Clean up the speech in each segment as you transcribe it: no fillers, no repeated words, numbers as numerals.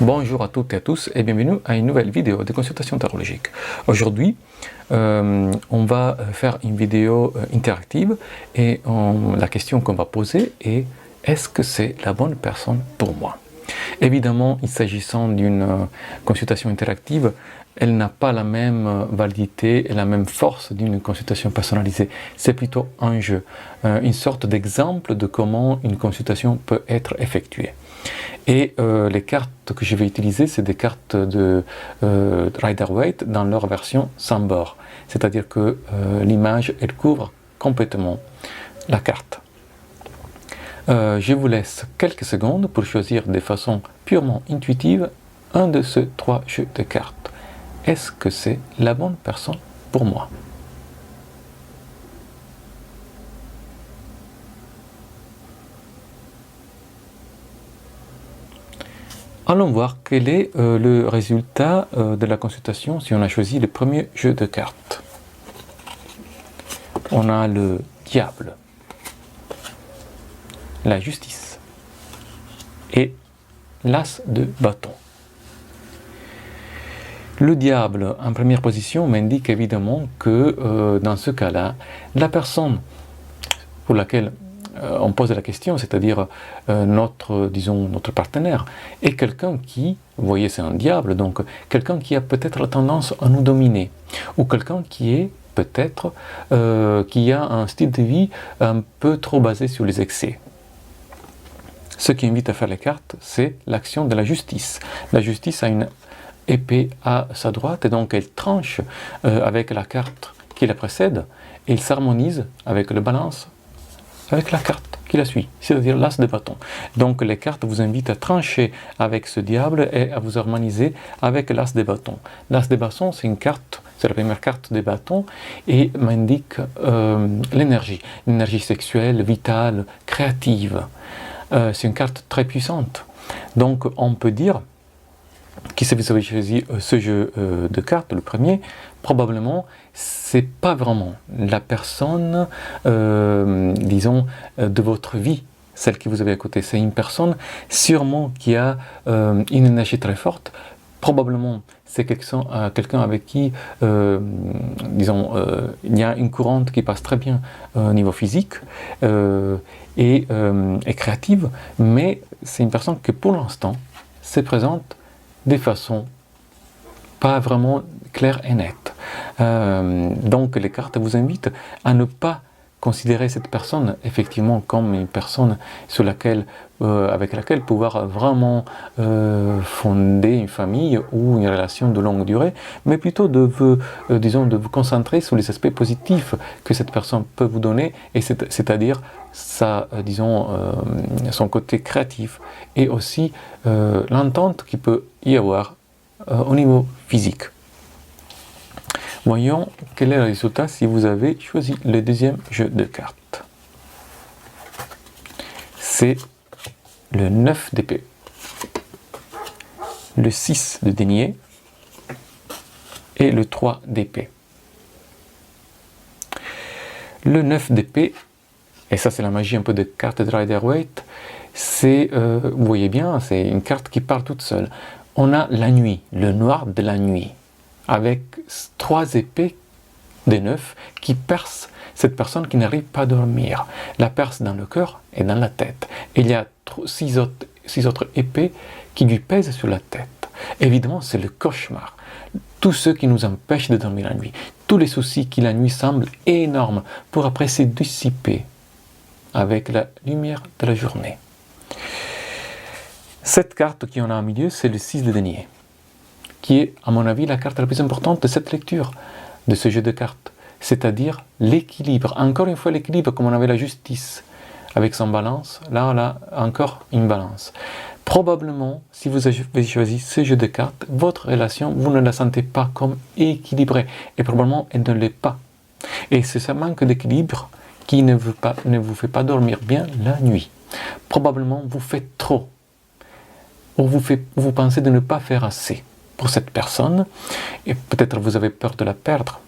Bonjour à toutes et à tous et bienvenue à une nouvelle vidéo de consultation tarologique. Aujourd'hui, on va faire une vidéo interactive et la question qu'on va poser est: est-ce que c'est la bonne personne pour moi? Évidemment, il s'agissant d'une consultation interactive, elle n'a pas la même validité et la même force d'une consultation personnalisée. C'est plutôt un jeu, une sorte d'exemple de comment une consultation peut être effectuée. Et les cartes que je vais utiliser, c'est des cartes de Rider-Waite dans leur version sans bord. C'est-à-dire que l'image, elle couvre complètement la carte. Je vous laisse quelques secondes pour choisir de façon purement intuitive un de ces trois jeux de cartes. Est-ce que c'est la bonne personne pour moi? Allons voir quel est le résultat de la consultation si on a choisi le premier jeu de cartes. On a le diable, la justice et l'as de bâton. Le diable en première position m'indique évidemment que dans ce cas-là, la personne pour laquelle on pose la question, c'est-à-dire notre partenaire, est quelqu'un qui, vous voyez c'est un diable, donc quelqu'un qui a peut-être la tendance à nous dominer, ou quelqu'un qui est peut-être, qui a un style de vie un peu trop basé sur les excès. Ce qui invite à faire les cartes, c'est l'action de la justice. La justice a une épée à sa droite, et donc elle tranche avec la carte qui la précède, et il s'harmonise avec le balance, avec la carte qui la suit, c'est-à-dire l'as de bâton. Donc les cartes vous invitent à trancher avec ce diable et à vous harmoniser avec l'as de bâton. L'as de bâton, c'est une carte, c'est la première carte des bâtons et m'indique l'énergie sexuelle, vitale, créative. C'est une carte très puissante. Donc on peut dire que si vous avez choisi ce jeu de cartes, le premier, probablement c'est pas vraiment la personne, disons, de votre vie, celle que vous avez à côté. C'est une personne sûrement qui a une énergie très forte. Probablement c'est quelqu'un avec qui, disons, il y a une courante qui passe très bien au niveau physique et créative, mais c'est une personne qui pour l'instant se présente de façon pas vraiment claire et nette. Donc les cartes vous invitent à ne pas considérer cette personne effectivement comme une personne sur laquelle, avec laquelle pouvoir vraiment fonder une famille ou une relation de longue durée, mais plutôt de vous concentrer sur les aspects positifs que cette personne peut vous donner, et c'est-à-dire son côté créatif et aussi l'entente qu'il peut y avoir au niveau physique. Voyons quel est le résultat si vous avez choisi le deuxième jeu de cartes. C'est le 9 d'épée, le 6 de denier et le 3 d'épée. Le 9 d'épée, et ça c'est la magie un peu de carte de Rider-Waite, c'est, vous voyez bien, c'est une carte qui part toute seule. On a la nuit, le noir de la nuit, avec 3 épées de 9 qui percent cette personne qui n'arrive pas à dormir. La perce dans le cœur et dans la tête. Et il y a 6 autres épées qui lui pèsent sur la tête. Évidemment, c'est le cauchemar. Tout ce qui nous empêche de dormir la nuit. Tous les soucis qui la nuit semblent énormes pour après se dissiper avec la lumière de la journée. Cette carte qui en a au milieu, c'est le 6 de denier, qui est, à mon avis, la carte la plus importante de cette lecture, de ce jeu de cartes, c'est-à-dire l'équilibre. Encore une fois, l'équilibre, comme on avait la justice avec son balance, là, on a encore une balance. Probablement, si vous avez choisi ce jeu de cartes, votre relation, vous ne la sentez pas comme équilibrée, et probablement, elle ne l'est pas. Et c'est ce manque d'équilibre qui ne vous fait pas dormir bien la nuit. Probablement, vous faites trop, ou vous pensez de ne pas faire assez pour cette personne, et peut-être vous avez peur de la perdre.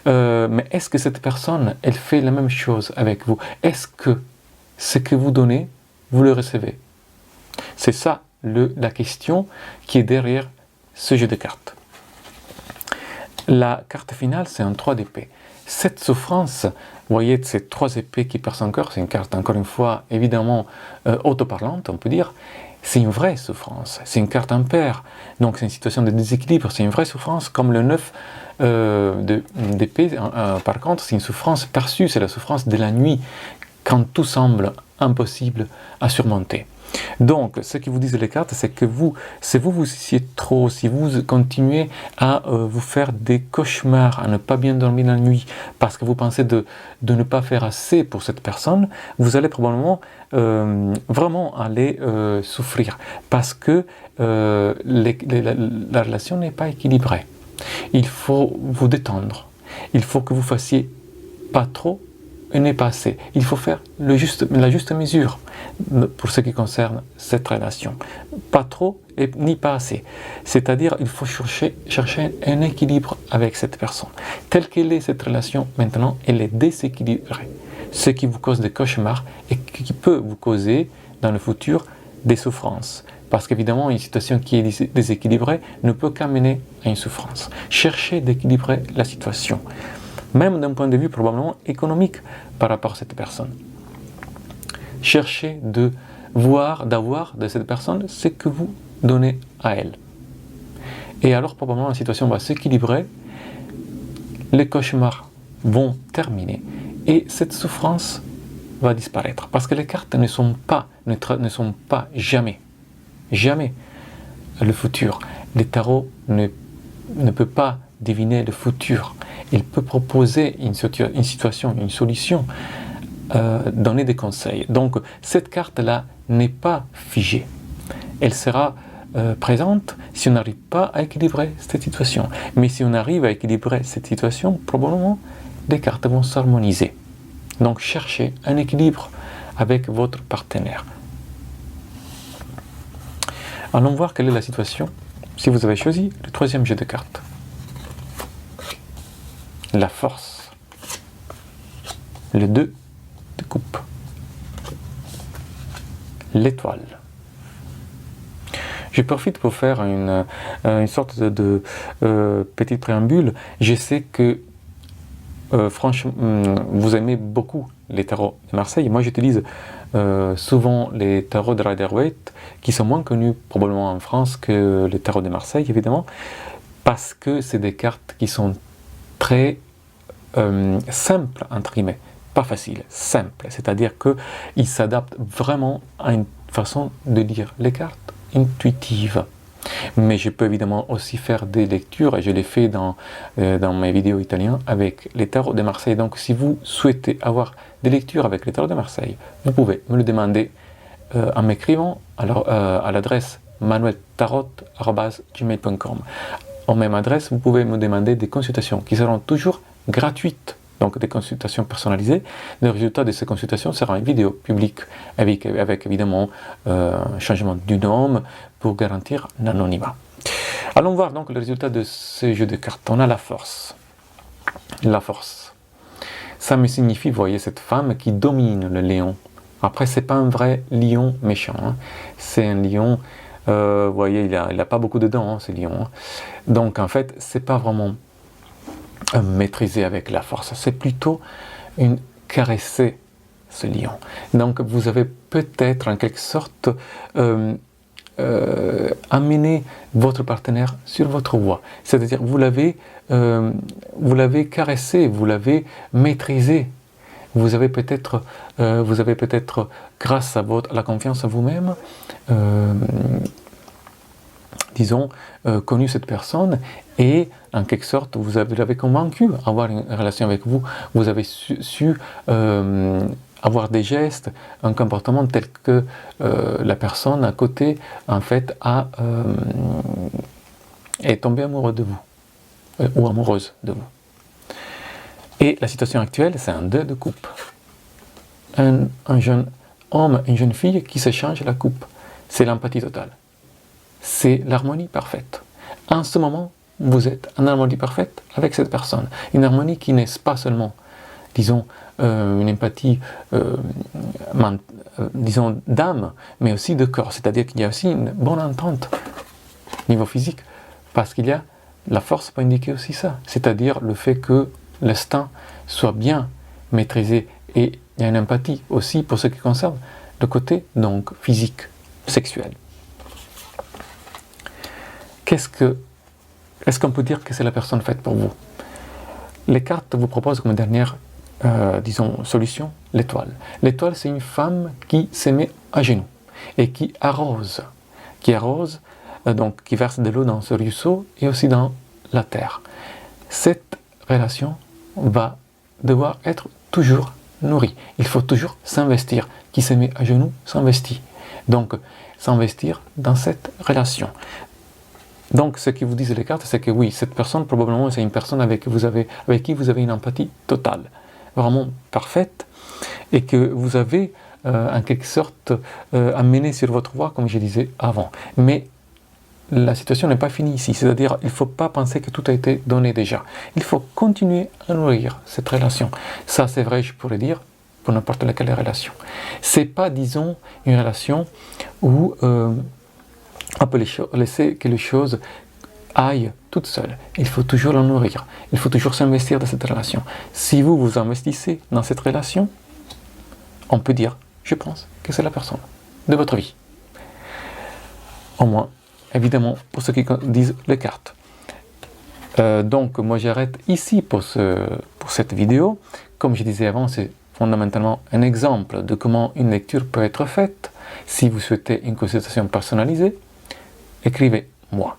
Mais est-ce que cette personne, elle fait la même chose avec vous? Est-ce que ce que vous donnez, vous le recevez? C'est ça la question qui est derrière ce jeu de cartes. La carte finale, c'est un 3 d'épée. Cette souffrance, vous voyez, ces 3 épées qui percent son cœur, c'est une carte, encore une fois, évidemment autoparlante, on peut dire. C'est une vraie souffrance, c'est une carte impaire, donc c'est une situation de déséquilibre, c'est une vraie souffrance, comme le 9 d'épée, par contre, c'est une souffrance perçue, c'est la souffrance de la nuit, quand tout semble impossible à surmonter. Donc, ce que vous disent les cartes, c'est que si vous essayez trop, si vous continuez à vous faire des cauchemars, à ne pas bien dormir la nuit, parce que vous pensez de ne pas faire assez pour cette personne, vous allez probablement vraiment aller souffrir, parce que la relation n'est pas équilibrée. Il faut vous détendre, il faut que vous fassiez pas trop et n'est pas assez. Il faut faire la juste mesure pour ce qui concerne cette relation. Pas trop et ni pas assez. C'est-à-dire il faut chercher un équilibre avec cette personne. Telle qu'elle est cette relation maintenant, elle est déséquilibrée. Ce qui vous cause des cauchemars et qui peut vous causer dans le futur des souffrances. Parce qu'évidemment, une situation qui est déséquilibrée ne peut qu'amener à une souffrance. Cherchez d'équilibrer la situation, même d'un point de vue probablement économique par rapport à cette personne. Cherchez d'avoir de cette personne ce que vous donnez à elle. Et alors probablement la situation va s'équilibrer, les cauchemars vont terminer et cette souffrance va disparaître. Parce que les cartes ne sont pas jamais le futur. Le tarot ne peut pas deviner le futur. Il peut proposer une situation, une solution, donner des conseils. Donc cette carte-là n'est pas figée. Elle sera présente si on n'arrive pas à équilibrer cette situation. Mais si on arrive à équilibrer cette situation, probablement les cartes vont s'harmoniser. Donc cherchez un équilibre avec votre partenaire. Allons voir quelle est la situation si vous avez choisi le 3e jeu de cartes. La force. Le 2 de coupe. L'étoile. Je profite pour faire une sorte de petit préambule. Je sais que franchement, vous aimez beaucoup les tarots de Marseille. Moi, j'utilise souvent les tarots de Rider-Waite, qui sont moins connus probablement en France que les tarots de Marseille, évidemment, parce que c'est des cartes qui sont très simples, entre guillemets. Pas facile, simple. C'est-à-dire qu'ils s'adaptent vraiment à une façon de lire les cartes intuitive. Mais je peux évidemment aussi faire des lectures, et je l'ai fait dans mes vidéos italiennes avec les tarots de Marseille. Donc si vous souhaitez avoir des lectures avec les tarots de Marseille, vous pouvez me le demander en m'écrivant à l'adresse manueltarot@gmail.com. En même adresse, vous pouvez me demander des consultations qui seront toujours gratuites. Donc des consultations personnalisées. Le résultat de ces consultations sera une vidéo publique avec évidemment un changement du nom pour garantir l'anonymat. Allons voir donc le résultat de ce jeu de cartes. On a la force. La force. Ça me signifie, vous voyez, cette femme qui domine le lion. Après, c'est pas un vrai lion méchant. Hein. C'est un lion, vous voyez, il a pas beaucoup de dents, hein, ce lion. Hein. Donc en fait, c'est pas vraiment maîtriser avec la force, c'est plutôt caresser ce lion. Donc vous avez peut-être en quelque sorte amené votre partenaire sur votre voie, c'est-à-dire vous l'avez caressé, vous l'avez maîtrisé, vous avez peut-être grâce à la confiance en vous-même, disons, connu cette personne et en quelque sorte vous l'avez convaincu à avoir une relation avec vous. Vous avez su avoir des gestes, un comportement tel que la personne à côté en fait est tombée amoureux de vous ou amoureuse de vous. Et la situation actuelle, c'est un 2 de coupe. Un jeune homme et une jeune fille qui s'échangent la coupe. C'est l'empathie totale. C'est l'harmonie parfaite. En ce moment, vous êtes en harmonie parfaite avec cette personne. Une harmonie qui n'est pas seulement, disons, une empathie disons, d'âme, mais aussi de corps. C'est-à-dire qu'il y a aussi une bonne entente niveau physique, parce qu'il y a la force pour indiquer aussi ça. C'est-à-dire le fait que l'instinct soit bien maîtrisé, et il y a une empathie aussi pour ce qui concerne le côté donc physique, sexuel. Est-ce qu'on peut dire que c'est la personne faite pour vous? Les cartes vous proposent comme dernière, disons, solution, l'étoile. L'étoile, c'est une femme qui se met à genoux et qui arrose, donc qui verse de l'eau dans ce ruisseau et aussi dans la terre. Cette relation va devoir être toujours nourrie. Il faut toujours s'investir. Qui se met à genoux s'investit. Donc, s'investir dans cette relation. Donc, ce que vous disent les cartes, c'est que oui, cette personne, probablement, c'est une personne avec qui vous avez une empathie totale, vraiment parfaite, et que vous avez, en quelque sorte, amené sur votre voie, comme je disais avant. Mais la situation n'est pas finie ici, c'est-à-dire il ne faut pas penser que tout a été donné déjà. Il faut continuer à nourrir cette relation. Ça, c'est vrai, je pourrais dire, pour n'importe laquelle relation. C'est pas, disons, une relation où on peut laisser que les choses aillent toutes seules. Il faut toujours la nourrir. Il faut toujours s'investir dans cette relation. Si vous vous investissez dans cette relation, on peut dire, je pense, que c'est la personne de votre vie. Au moins, évidemment, pour ce qui disent les cartes. Donc, moi, j'arrête ici pour cette vidéo. Comme je disais avant, c'est fondamentalement un exemple de comment une lecture peut être faite. Si vous souhaitez une consultation personnalisée, écrivez-moi.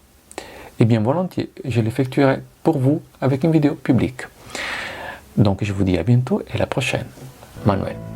Et bien volontiers, je l'effectuerai pour vous avec une vidéo publique. Donc, je vous dis à bientôt et à la prochaine. Manuel.